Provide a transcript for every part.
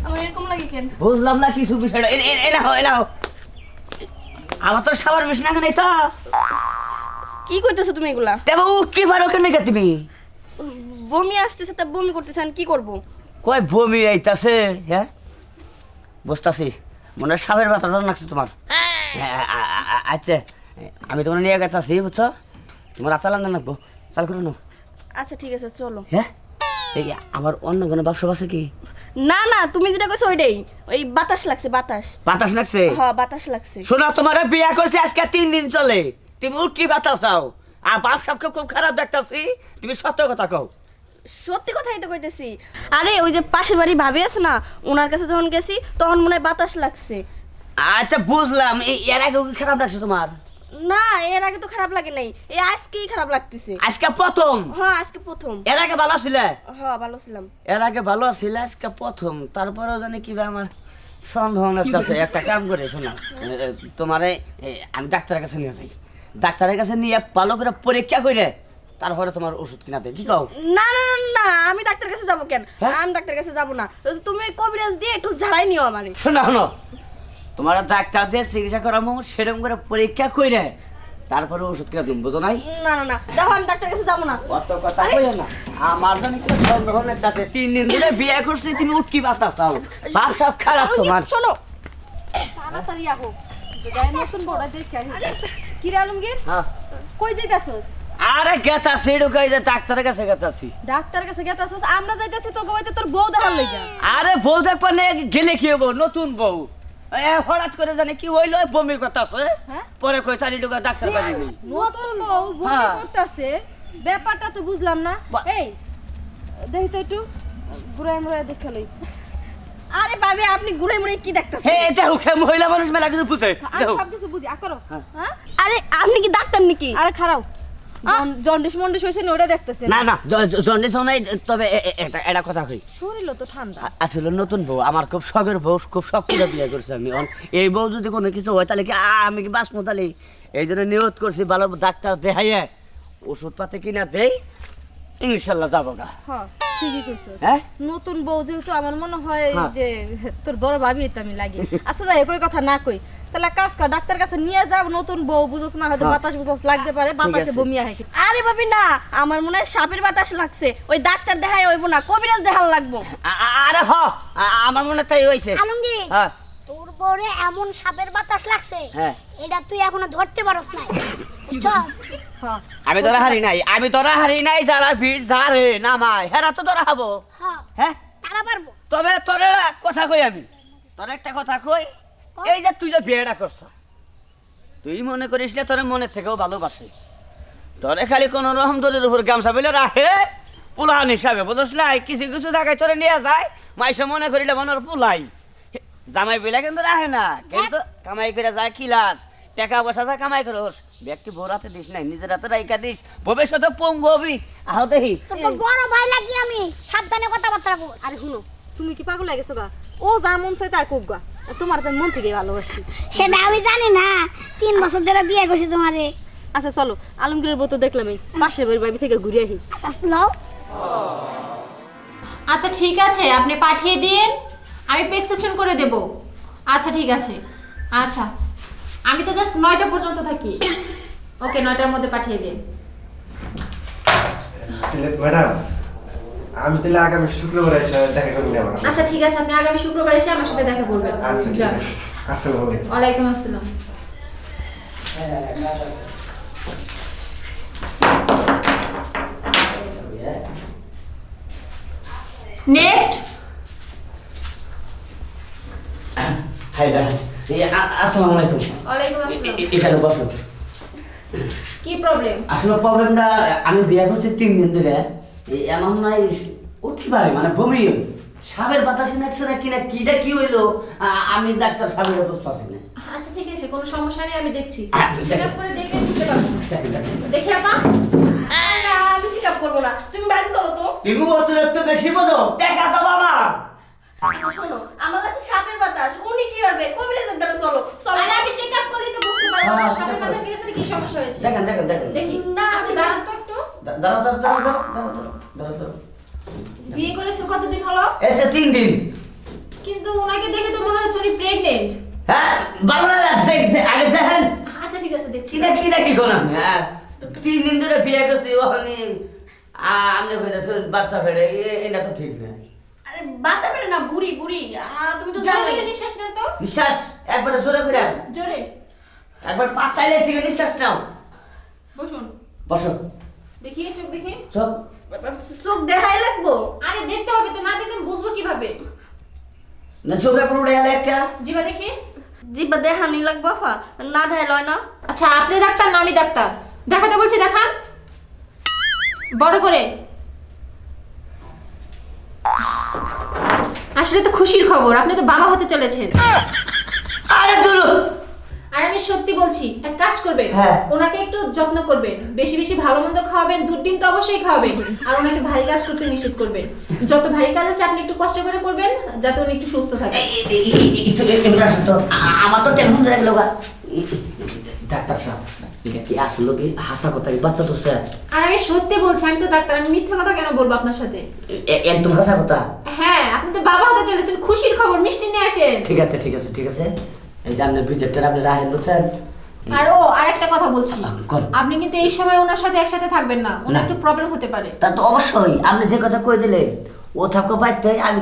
আমার এরকম লাগে কেন? বুঝলাম না কিছু বিষয়টা। এলাও আমার তো সবার বেশি না কেন? কি কইতেছো তুমি এগুলা? দেবো কি পারো কেন তুমি? বমি আসতেছে, তা বমি করতেছেন, কি করব? কয় বমি আইতাছে? হ্যাঁ বুঝতাছি, মনে হয় সাপের বাতাস লাগছে তোমার। আচ্ছা আমি তোমার নিয়ে গেতাছি, বুঝছো? তোমার আচার রান্না রাখবো, চাল করে নাও। আচ্ছা ঠিক আছে, চলো। হ্যাঁ আবার অন্য কোনো ব্যবসা আছে কি? না না, তুমি যেটা কইছো ওইটাই। ওই বাতাস লাগছে, বাতাস। বাতাস লাগছে? হ্যাঁ বাতাস লাগছে। শোনা, তোমার বিয়া করছে আজকে 3 দিন চলে, তুমি উঠকি বাতাস চাও? আর বাপ সাপকে খুব খারাপ দেখতাছি, তুমি সত্য কথা কও। সত্যি কথাই তো কইতেছি। আরে ওই যে পাশের বাড়ি ভাবি আছে না, ওনার কাছে যখন গেছি তখন মনে হয় বাতাস লাগছে। আচ্ছা বুঝলাম, এর আগে কি খারাপ লাগছে তোমার? না, এর আগে তো খারাপ লাগে নাই, এই আজকেই খারাপ লাগতেছে। আজকে প্রথম? হ্যাঁ আজকে প্রথম। এর আগে ভালো ছিলে? হ্যাঁ ভালো ছিলাম। এর আগে ভালো ছিল, আজকে প্রথম। তারপরেও জানি কিবা আমার সন্দেহ লাগতেছে। একটা কাম করে শোনা, তোমারে আমি ডাক্তারের কাছে নিয়ে যাই, ডাক্তারের কাছে নিয়ে ভালো করে পরীক্ষা করে তারপরে তোমার ওষুধ কিনা দেয়, কি কও? না না না না, আমি ডাক্তারের কাছে যাবো কেন? আমি ডাক্তারের কাছে যাবো না, তুমি কবিরাজ দিয়ে একটু ঝাড়াই নিও আমারে। শোনা শোনো, তোমার ডাক্তার দিয়ে চিকিৎসা করামো, সেরকম করে পরীক্ষা করে তারপরে ওষুধ কিনা তুমি, বুঝো নাই? না না না, দেখো আমি ডাক্তারের কাছে যাবো না। অত কথা কইও না, আমার জানি কি সন্দেহ লাগতেছে। 3 দিন ধরে বিয়ে করছি, তুমি উঠকি বাতাস চাও? বাপ সব খারাপ তোমার। শোনো, তাড়াতাড়ি আহো, গায়ে নতুন বড় দেখে কি রে আলমগীর, হ্যাঁ কই যাইতাছস? আরে গেতাছি, ঢুকাই যে ডাক্তারের কাছে গেতাছি। ডাক্তারের কাছে গেতাছস? আমরা যাইতাছি তো গোবাইতে তোর বউ দেখার লইগা। আরে বউ দেখবা না, গেলে কি হবো? নতুন বউ হঠাৎ করে জানি কি হইলো, বমি করতেছে। হ্যাঁ? পরে কই তালি ঢুকা ডাক্তার বাড়ি নেই। নতুন বউ বমি করতেছে, ব্যাপারটা তো বুঝলাম না। এই দেখি তো একটু ঘুরাই মুরাই দেখে লই। আরে ভাবি আপনি ঘুরে মুড়ে কি দেখতেছেন? হে এটা হুকে মহিলা মানুষ মেলা কিছু বুঝে। আমি সব কিছু বুঝি, করো। হ্যাঁ, আরে আপনি কি ডাক্তার নাকি? আরে খারাও, জন্ডিস মন্ডিস হইছে না, ওটা দেখতেছেন? না না জন্ডিস নাই, তবে এটা কথা কই, শরীরও তো ঠান্ডা। আসলে নতুন বউ, আমার খুব শখের বউ, খুব শখ করে বিয়ে করছি আমি। এই বউ যদি কোনো কিছু হয় তাহলে কি আমি কি বাঁচবো? তাহলে এই জন্য নিয়ত করছি ভালো ডাক্তার দেখাইয়ে ওষুধ পাতি কিনা দেই, ইনশাল্লাহ যাবো গা। হ্যাঁ ঠিকই কইছস। হ্যাঁ নতুন বউ যেহেতু আমার মনে হয় হ্যাঁ। যে তোর বড় ভাবি তো আমি লাগি। আচ্ছা যাই কই কথা না কই, তাহলে কাজ কর, ডাক্তার কাছে নিয়ে যাব। নতুন বউ বুঝছ না, হয়তো হ্যাঁ। বাতাস বুঝছ লাগতে পারে, বাতাসে আছে। বমি আহে। আরে ভাবি না, আমার মনে হয় সাপের বাতাস লাগছে, ওই ডাক্তার দেখাই হইব না, কবিরাজ দেখাল লাগবো। আরে আমার মনে তাই হয়েছে। আলমগীর, হ্যাঁ তোর বউরে এমন সাপের বাতাস লাগছে, হ্যাঁ এটা তুই এখনো ধরতে পারস নাই। বুঝছস? হ্যাঁ আমি তোরা হারি নাই, আমি তোরা হারি নাই। যারা ভিড় ঝাড়ে নামায় হেরা তো তোরা হবো। হ্যাঁ, হ্যাঁ তারা পারবো। তবে তোর কথা কই, আমি তোর একটা কথা কই, এই যে তুই যে বিয়েটা করছ, তুই মনে করিস না তোর মনের থেকেও ভালোবাসে। তোরে খালি কোন রকম তোদের উপর গামছা বলে রাখে পোলাহান হিসাবে, বুঝছ না? কিছু কিছু জায়গায় তোরে নিয়ে যায়, মাইসে মনে করিলে মনের পোলাই। জামাই বেলা কিন্তু রাখে না, কিন্তু কামাই করে যায় কি লাস, টাকা পয়সা যা কামাই করস, ব্যক্তি বউ রাতে দিস নাই, নিজের হাতে রাইকা দিস, ভবিষ্যতে পঙ্গু হবি। আহ দেখি তোর তো বড় ভাই লাগি আমি, সাবধানে কথাবার্তা বল। আরে শুনো, তুমি কি পাগল হয়ে গেছো গা? ও যা মন চাই তাই কোক গা, তোমার তো মন থেকে ভালোবাসি। সেটা আমি জানি না, 3 বছর ধরে বিয়ে করছি তোমারে। আচ্ছা চলো, আলমগীরের বউ তো দেখলামই, পাশের বাড়ি বাড়ি থেকে ঘুরে আহি। আসলো আচ্ছা ঠিক আছে, আপনি পাঠিয়ে দিন, আমি প্রেসক্রিপশন করে দেব। আচ্ছা ঠিক আছে, আচ্ছা আমি তো জাস্ট 9টা পর্যন্ত থাকি। ওকে 9টার মধ্যে পাঠিয়ে দিন। ম্যাডাম, আমি তাহলে আগামী শুক্রবার এসে দেখা করবো না? আচ্ছা ঠিক আছে, আপনি আগামী শুক্রবার এসে আমার সাথে দেখা করবেন। আচ্ছা ঠিক যান। আছে, আসসালামু আলাইকুম। ওয়ালাইকুম আসসালাম। নেক্সট। হাই দা, আসসালামু আলাইকুম। ওয়ালাইকুম আসসালাম। এখানে বসো। কি প্রবলেম? আসলে প্রবলেমটা, আমি বিয়ে করছি 3 দিন ধরে, এমন নাই উঠকি পারে, মানে বমি, সাপের বাতাসে নাকছে না কিনা, কিটা কি হইলো, আমি ডাক্তার সাহেবের বুঝতেছি না। আচ্ছা ঠিক আছে, কোনো সমস্যা নেই, আমি দেখছি। আচ্ছা, চেক আপ করে দেখে বুঝতে পারবো। দেখি আপা। না আমি চেক আপ করবো না, তুমি বাড়ি চলো তো। তুমি অতিরিক্ত বেশি বোঝো, দেখা যাবো আমার। আচ্ছা শোনো, আমার কাছে সাপের বাতাস, উনি কি করবে? কবিরাজের দ্বারা চলো চলো। আরে আমি চেক আপ করলেই তো বুঝতে পারবো হ্যাঁ, সামনের মাথা গেছে কি সমস্যা হয়েছে। দেখেন দেখেন দেখেন। দেখি না, আপনি দাঁড়ান তো একটু। দাঁড়াও দাঁড়াও দাঁড়াও দাঁড়াও দাঁড়াও দাঁড়াও দাঁড়াও বিয়ে করেছো কতদিন হলো? এসে 3 দিন। কিন্তু ওনাকে দেখে তো মনে হচ্ছে উনি প্রেগনেন্ট। হ্যাঁ ভালো না আগে দেখেন আচ্ছা ঠিক আছে দেখছি। কি দেখি কোন আমি 3 দিন ধরে বিয়ে করছি ওখানে আপনি কইতাছেন বাচ্চা ফেড়ে এটা তো ঠিক না। আরে বাচ্চা পেরে না, বুড়ি বুড়ি তুমি তো জোরে জানোই। করে নিঃশ্বাস নেন তো। নিঃশ্বাস একবার জোরে করে জোরে। একবার পাতাইলে থেকে নিঃশ্বাস নাও। বসুন। বসো দেখি চোখ দেখি। চোখ চোখ দেখাই লাগবো? আরে দেখতে হবে তো, না দেখলে বুঝবো কিভাবে? না চোখে পুরো গেলে একটা জিবা দেখি। জিব্বা দেখানি লাগবো আফা, না দেখাই লয় না। আচ্ছা আপনি ডাক্তার না আমি ডাক্তার? দেখাতে বলছি দেখান বড় করে। আসলে তো খুশির খবর, আপনি তো বাবা হতে চলেছেন। আরে চলো। আর আমি সত্যি বলছি, এক কাজ করবেন, হ্যাঁ। ওনাকে একটু যত্ন করবেন, বেশি বেশি ভালো মন্দ খাওয়াবেন, দুধ ডিম তো অবশ্যই খাওয়াবেন, আর ওনাকে ভারী কাজ করতে নিষেধ করবেন। যত ভারী কাজ আছে আপনি একটু কষ্ট করে করবেন, যাতে উনি একটু সুস্থ থাকে। আমার তো টেনশন ধরে গেল ডাক্তার সাহেব, এটা কি আসলো কি হাসা কথা কি বাচ্চা তো স্যার? আর আমি সত্যি বলছি, আমি তো ডাক্তার, আমি মিথ্যা কথা কেন বলবো আপনার সাথে? একদম হাসা কথা। হ্যাঁ, আপনি তো বাবা হতে চলেছেন, খুশির খবর, মিষ্টি নিয়ে আসেন। ঠিক আছে ঠিক আছে ঠিক আছে, এই যে আপনি বিজেটটা আপনি রাখেন বুঝছেন। আর ও আরেকটা কথা বলছি, কোন? আপনি কিন্তু এই সময় ওনার সাথে একসাথে থাকবেন না, ওনার না। একটু প্রবলেম হতে পারে। তা তো অবশ্যই আপনি যে কথা কই দিলেন, ও থাকো বাইতে আমি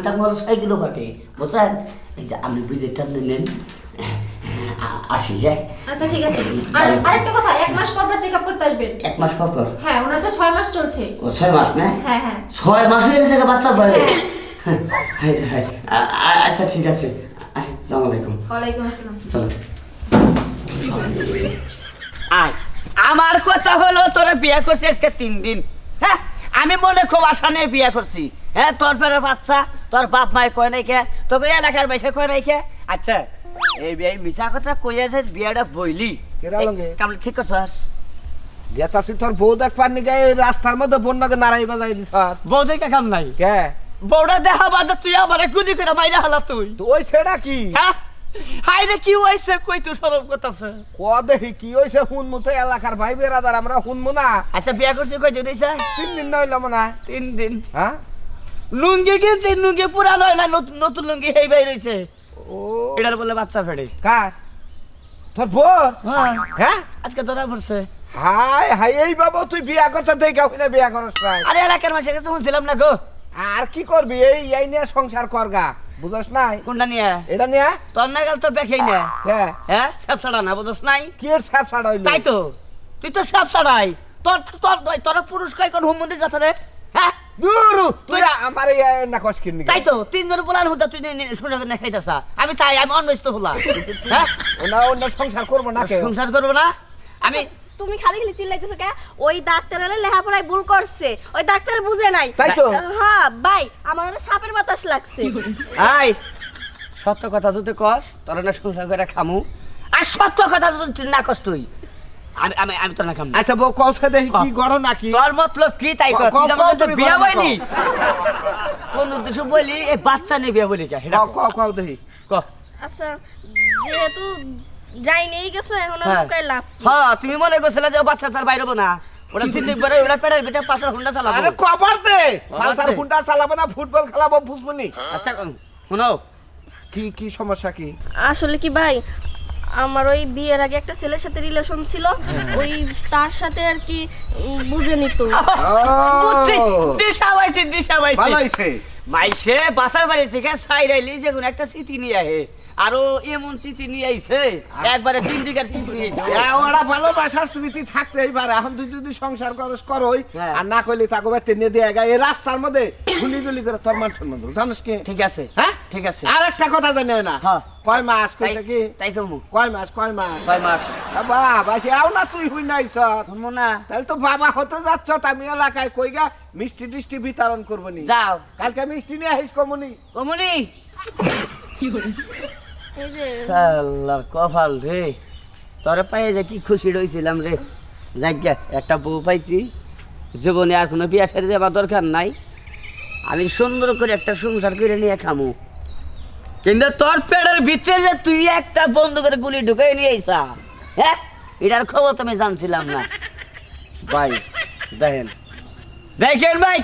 থাকবো 6 কিলো কাটে বুঝছেন। এই যে আপনি বিজেটটা নিলেন আসি। হ্যাঁ আচ্ছা ঠিক আছে। আর আরেকটা কথা, 1 মাস পর পর চেকআপ করতে আসবেন। 1 মাস পর পর? হ্যাঁ, ওনার তো 6 মাস চলছে। ও 6 মাস না? হ্যাঁ হ্যাঁ 6 মাস হয়ে গেছে বাচ্চা বয়স? হ্যাঁ। আচ্ছা ঠিক আছে, আসসালামু আলাইকুম। ওয়ালাইকুম আসসালাম। চলো। আয় আমার কথা হলো তোরা বিয়ে করছিস আজকে 3 দিন। হ্যাঁ আমি মনে খুব আশা নিয়ে বিয়ে করছি। হ্যাঁ তোর ফেরে বাচ্চা তোর বাপ মায় কয় নাই কে, তোকে এলাকার বাইসে কয় নাই কে? আচ্ছা এই বিয়ে মিশা কথা কইয়াছে, বিয়েটা বইলি কেরা লঙ্গে? কেমন ঠিক করছস? গেতাছি তোর বউ দেখবার নি গায়ে রাস্তার মধ্যে বন্যাকে নাড়াই বাজাই দিছ। বউ দেখে কাম নাই কে? বউটা দেখা বাদ তুই আমার গুলি করে মাইরা হালা তুই। তো ওই ছেড়া কি? হ্যাঁ হাই রে কি হইছে কই তুই সরব করতাছে? ক দেখি কি হইছে হুনমু তো এলাকার ভাই বেরাদার আমরা হুনমু না। আচ্ছা বিয়ে করছিস কই দিন? 3 দিন না হইলাম না। 3 দিন। হ্যাঁ লুঙ্গি কিনছি, লুঙ্গি পুরানো হয় না, নতুন লুঙ্গি এই বাইর হইছে। ও এটার বলে বাচ্চা ফেড়ে। কার? তোর বোর? হ্যাঁ হ্যাঁ আজকে ধরা পড়ছে। হাই হাই এই বাবা তুই বিয়া করতে দেখা হইনা বিয়া করছ না। আরে এলাকার মাসে কাছে শুনছিলাম না গো। আর কি করবি এই নিয়ে সংসার করগা বুঝছ নাই? কোনটা নিয়ে? এটা নিয়ে তোর নাগাল তো বেখেই না। কে? হ্যাঁ সাপ ছাড়া না বুঝছ নাই? কি এর সাপ ছাড়া হইলো? তাই তো তুই তো সাপ ছাড়াই। তোর তোর তোর পুরুষ কয় কোন হুম মন্দির যাতে রে? হ্যাঁ দূরু তুই আমার এই না কষ্ট কিনি। তাই তো 3 জন বলার হতো তুই শুনে না খাইতাছা। আমি তাই আমি অন্যস্ত হলা। হ্যাঁ ওনা সংসার করব না কে? সংসার করব না আমি। তুমি খালি খালি চিল্লাইতেছো কে? ওই ডাক্তারের লেখাপড়ায় ভুল করছে, ওই ডাক্তার বুঝে নাই। তাই তো। হ্যাঁ ভাই, আমার ওটা সাপের বাতাস লাগছে। আই সত্য কথা যদি কস তোর না সংসার করে খামু, আর সত্য কথা যদি তুই না কস তুই আমি আমি আমি তোর না খামু। আচ্ছা বউ কসকে দেখি কি গড় নাকি? তোর মতলব কি তাই কর? তুই আমাকে তো বিয়া বইলি কোন উদ্দেশ্য বইলি? এই বাচ্চা নিয়ে বিয়া বইলি কে? সেটা কও কও কও দেখি। ক। আচ্ছা যেহেতু যাই নেই গেছো, এখন আর হ্যাঁ। লুকাই লাভ কি? হ্যাঁ তুমি মনে করছিলে যে ও বাচ্চা তার বাইরে হবো না? ওটা চিন্তা করে ওরা পেটের ভিতরে 5 ঘন্টা চালাবো। আরে কবার দে কবার পাঁচার দে। ঘন্টা চালাবো না, ফুটবল খেলাবো বুঝবনি। আচ্ছা শোনো কি কি সমস্যা কি? আসলে কি ভাই, আমার ওই বিয়ের আগে একটা ছেলের সাথে রিলেশন ছিল, ওই তার সাথে আর কি বুঝে নিত। বুঝছি দিশা পাইছি। ভালো হইছে। মাইসে বাসার বাড়ি থেকে সাইরাইলি যে কোন একটা চিঠি নিয়ে আহে, আরো এমন চিঠি নিয়ে আইছে একবারে 3 দিকের চিঠি নিয়ে আইছে। ওরা ভালোবাসার স্মৃতি থাকতেই পারে। এখন তুই যদি সংসার করস করই, হ্যাঁ। আর না করলে তাকে বেতে নিয়ে দিয়ে গা এই রাস্তার মধ্যে গুলি গুলি করে তোর মান সম্মান দেবো জানিস কি? ঠিক আছে হ্যাঁ ঠিক আছে। আর একটা কথা জানি না। হ্যাঁ। কয় মাস তাই কইছে কি? তাই কমু কয় মাস কয় মাস? 6 মাস। বাবা সে আও না তুই হই নাই স্যার। শুনবো না? তাহলে তো বাবা হতে যাচ্ছ, আমি এলাকায় কই গা মিষ্টি টিষ্টি বিতরণ করবো নি। যাও কালকে মিষ্টি নিয়ে আসিস কমনি। কমুনি। এই যে আল্লাহর কপাল রে, তোরে পাইয়ে যে কি খুশি রইছিলাম রে। যাজ্ঞা একটা বউ পাইছি, জীবনে আর কোনো বিয়া সারি দেওয়ার দরকার নাই। আমি সুন্দর করে একটা সংসার করে নিয়ে খামু। কিন্তু তোর পেটের ভিতরে যে তুই একটা বন্ধ করে গুলি ঢুকাই নিয়ে আইসা, হ্যাঁ এটার খবর তো আমি জানছিলাম না। ভাই দেখেন দেখেন ভাই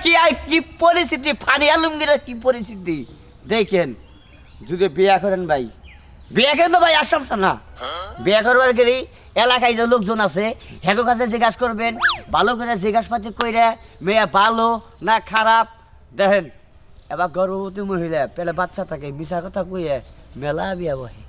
কি পরিস্থিতি, ফানি আলমগীরের কি পরিস্থিতি দেখেন। যদি বিয়া করেন ভাই, বিয়া করেন তো ভাই আসামসা না, বিয়া করবার গেলে এলাকায় যে লোকজন আছে হেগো কাছে জিজ্ঞাসা করবেন, ভালো করে জিজ্ঞাসাপাতি কইরা মেয়ে ভালো না খারাপ। দেখেন এবার গর্ভবতী মহিলা পেলে বাচ্চা থাকে মিশা কথা কইয়ে মেলা বিয়া বহে।